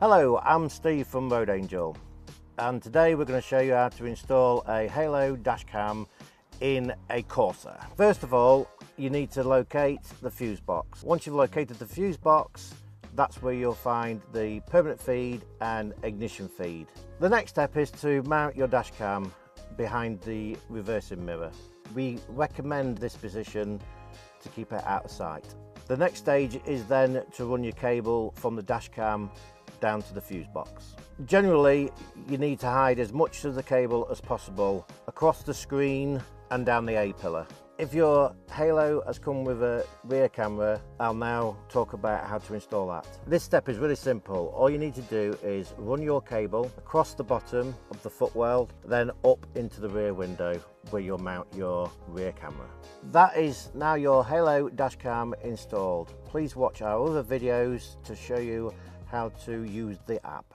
Hello, I'm Steve from Road Angel, and today we're going to show you how to install a Halo dashcam in a Corsa. First of all, you need to locate the fuse box. Once you've located the fuse box, that's where you'll find the permanent feed and ignition feed. The next step is to mount your dashcam behind the reversing mirror. We recommend this position to keep it out of sight. The next stage is then to run your cable from the dashcam down to the fuse box. Generally, you need to hide as much of the cable as possible across the screen and down the A-pillar. If your Halo has come with a rear camera, I'll now talk about how to install that. This step is really simple. All you need to do is run your cable across the bottom of the footwell, then up into the rear window where you'll mount your rear camera. That is now your Halo dashcam installed. Please watch our other videos to show you how to use the app.